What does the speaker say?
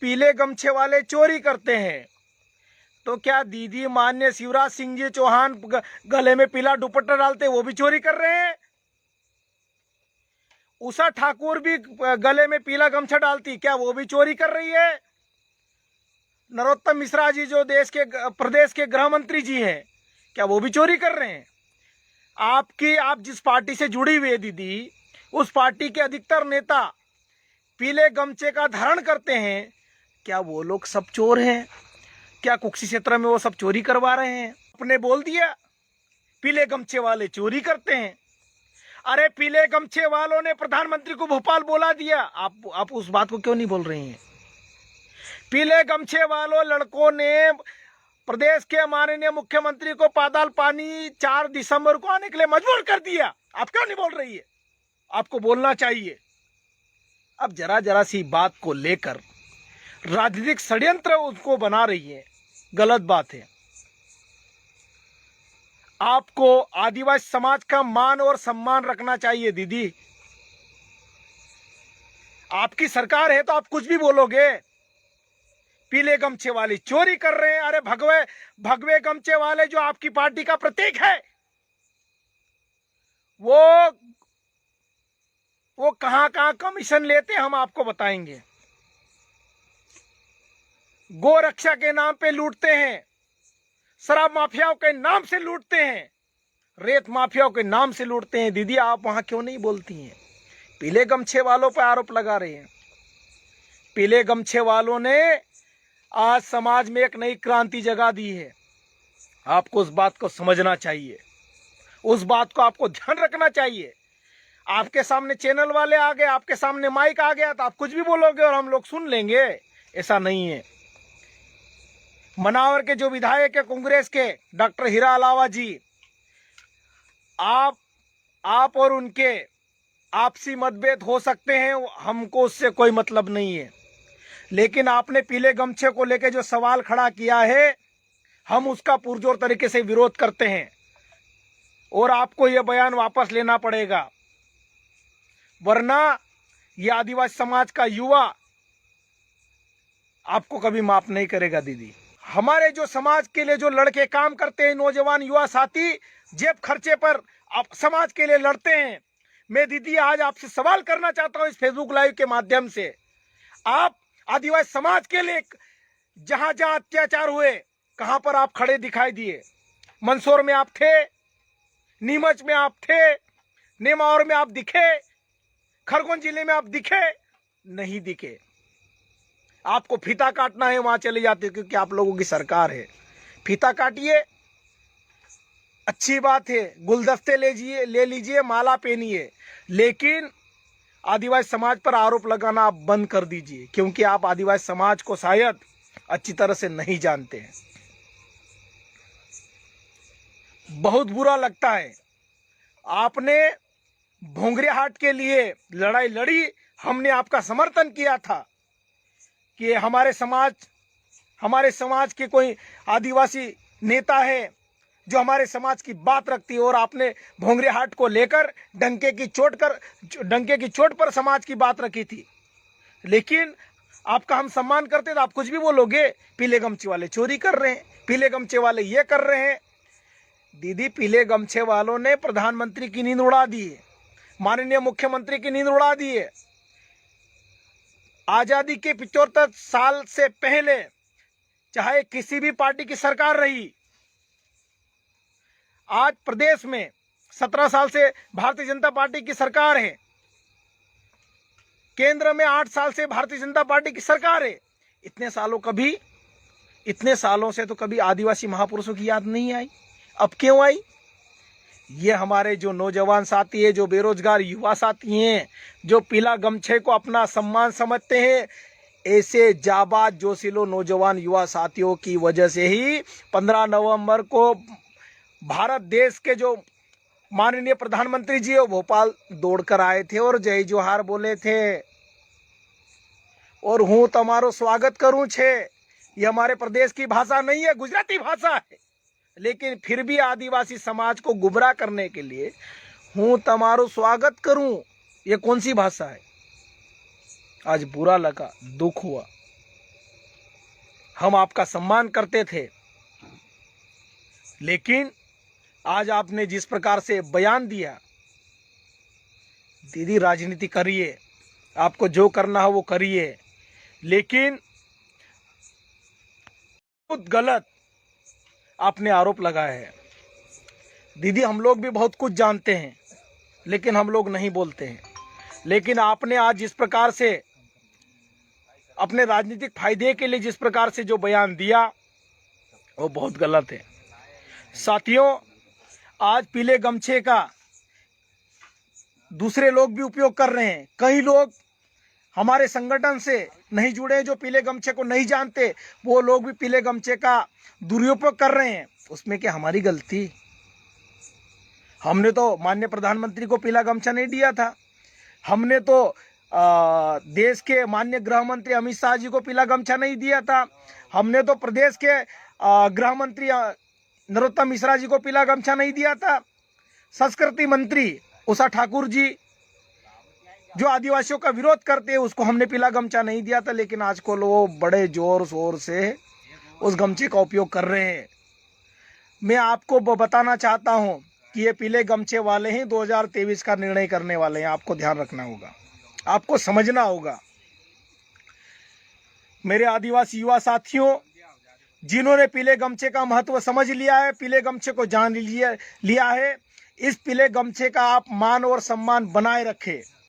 पीले गमछे वाले चोरी करते हैं, तो क्या दीदी माननीय शिवराज सिंह जी चौहान गले में पीला दुपट्टा डालते वो भी चोरी कर रहे हैं? उषा ठाकुर भी गले में पीला गमछा डालती, क्या वो भी चोरी कर रही है? नरोत्तम मिश्रा जी जो प्रदेश के गृह मंत्री जी हैं, क्या वो भी चोरी कर रहे हैं? आप जिस पार्टी से जुड़ी हुई है दीदी, उस पार्टी के अधिकतर नेता पीले गमछे का धारण करते हैं, क्या वो लोग सब चोर हैं? क्या कुक्षी क्षेत्र में वो सब चोरी करवा रहे हैं? आपने बोल दिया पीले गमछे वाले चोरी करते हैं। अरे पीले गमछे वालों ने प्रधानमंत्री को भोपाल बोला दिया, आप उस बात को क्यों नहीं बोल रही हैं? पीले गमछे वालों लड़कों ने प्रदेश के माननीय मुख्यमंत्री को पाताल पानी 4 दिसंबर को आने के लिए मजबूर कर दिया, आप क्यों नहीं बोल रही है? आपको बोलना चाहिए। अब जरा सी बात को लेकर राजनीतिक षड्यंत्र उसको बना रही है, गलत बात है। आपको आदिवासी समाज का मान और सम्मान रखना चाहिए दीदी। आपकी सरकार है तो आप कुछ भी बोलोगे। पीले गमछे वाले चोरी कर रहे हैं। अरे भगवे गमछे वाले जो आपकी पार्टी का प्रतीक है, वो कहां कमीशन लेते हैं हम आपको बताएंगे। गो रक्षा के नाम पे लूटते हैं, शराब माफियाओं के नाम से लूटते हैं, रेत माफियाओं के नाम से लूटते हैं। दीदी आप वहां क्यों नहीं बोलती हैं? पीले गमछे वालों पर आरोप लगा रहे हैं। पीले गमछे वालों ने आज समाज में एक नई क्रांति जगा दी है। आपको उस बात को समझना चाहिए, उस बात को आपको ध्यान रखना चाहिए। आपके सामने चैनल वाले आ गए, आपके सामने माइक आ गया तो आप कुछ भी बोलोगे और हम लोग सुन लेंगे, ऐसा नहीं है। मनावर के जो विधायक है कांग्रेस के डॉक्टर हीरा अलावा जी, आप और उनके आपसी मतभेद हो सकते हैं, हमको उससे कोई मतलब नहीं है। लेकिन आपने पीले गमछे को लेकर जो सवाल खड़ा किया है, हम उसका पुरजोर तरीके से विरोध करते हैं और आपको यह बयान वापस लेना पड़ेगा, वरना यह आदिवासी समाज का युवा आपको कभी माफ नहीं करेगा दीदी। हमारे जो समाज के लिए जो लड़के काम करते हैं, नौजवान युवा साथी जेब खर्चे पर आप समाज के लिए लड़ते हैं। मैं दीदी आज आपसे सवाल करना चाहता हूं इस फेसबुक लाइव के माध्यम से, आप आदिवासी समाज के लिए जहां जहां अत्याचार हुए, कहां पर आप खड़े दिखाई दिए? मंदसौर में आप थे, नीमच में आप थे, नेमावर में आप दिखे, खरगोन जिले में आप दिखे? नहीं दिखे। आपको फीता काटना है, वहां चले जाते क्योंकि आप लोगों की सरकार है। फीता काटिए, अच्छी बात है, गुलदस्ते ले लीजिए, माला पहनिए, लेकिन आदिवासी समाज पर आरोप लगाना आप बंद कर दीजिए, क्योंकि आप आदिवासी समाज को शायद अच्छी तरह से नहीं जानते हैं। बहुत बुरा लगता है, आपने भोंगरियाहाट के लिए लड़ाई लड़ी, हमने आपका समर्थन किया था कि हमारे समाज के कोई आदिवासी नेता है जो हमारे समाज की बात रखती है, और आपने भोंगरियाहाट को लेकर डंके की चोट पर समाज की बात रखी थी। लेकिन आपका हम सम्मान करते तो आप कुछ भी बोलोगे, पीले गमछे वाले चोरी कर रहे हैं, पीले गमछे वाले ये कर रहे हैं। दीदी पीले गमछे वालों ने प्रधानमंत्री की नींद उड़ा दी है, माननीय मुख्यमंत्री की नींद उड़ा दी है। आजादी के 75 साल से पहले चाहे किसी भी पार्टी की सरकार रही, आज प्रदेश में 17 साल से भारतीय जनता पार्टी की सरकार है, केंद्र में 8 साल से भारतीय जनता पार्टी की सरकार है। इतने सालों से तो कभी आदिवासी महापुरुषों की याद नहीं आई, अब क्यों आई? ये हमारे जो नौजवान साथी है, जो बेरोजगार युवा साथी हैं, जो पीला गमछे को अपना सम्मान समझते हैं, ऐसे जाबाज जोशीलो नौजवान युवा साथियों की वजह से ही 15 नवंबर को भारत देश के जो माननीय प्रधानमंत्री जी वो भोपाल दौड़कर आए थे और जय जोहार बोले थे, और हूँ तुम्हारो स्वागत करूं छे। ये हमारे प्रदेश की भाषा नहीं है, गुजराती भाषा है, लेकिन फिर भी आदिवासी समाज को गुमराह करने के लिए हूँ तुम्हारो स्वागत करूं, ये कौन सी भाषा है? आज बुरा लगा, दुख हुआ। हम आपका सम्मान करते थे, लेकिन आज आपने जिस प्रकार से बयान दिया, दीदी राजनीति करिए, आपको जो करना हो वो करिए, लेकिन बहुत गलत आपने आरोप लगाया है। दीदी हम लोग भी बहुत कुछ जानते हैं, लेकिन हम लोग नहीं बोलते हैं। लेकिन आपने आज जिस प्रकार से अपने राजनीतिक फायदे के लिए जिस प्रकार से जो बयान दिया, वो बहुत गलत है। साथियों, आज पीले गमछे का दूसरे लोग भी उपयोग कर रहे हैं। कई लोग हमारे संगठन से नहीं जुड़े, जो पीले गमछे को नहीं जानते, वो लोग भी पीले गमछे का दुरुपयोग कर रहे हैं। उसमें क्या हमारी गलती? हमने तो माननीय प्रधानमंत्री को पीला गमछा नहीं दिया था। हमने तो देश के माननीय गृह मंत्री अमित शाह जी को पीला गमछा नहीं दिया था। हमने तो प्रदेश के गृह मंत्री नरोत्तम मिश्रा जी को पीला गमछा नहीं दिया था। संस्कृति मंत्री उषा ठाकुर जी, जो आदिवासियों का विरोध करते हैं, उसको हमने पीला गमछा नहीं दिया था। लेकिन आज को लोग बड़े जोर शोर से उस गमछे का उपयोग कर रहे हैं। मैं आपको बताना चाहता हूं कि ये पीले गमछे वाले ही 2023 का निर्णय करने वाले हैं। आपको ध्यान रखना होगा, आपको समझना होगा। मेरे आदिवासी युवा साथियों, जिन्होंने पीले गमछे का महत्व समझ लिया है, पीले गमछे को जान लिया है, इस पीले गमछे का आप मान और सम्मान बनाए रखें।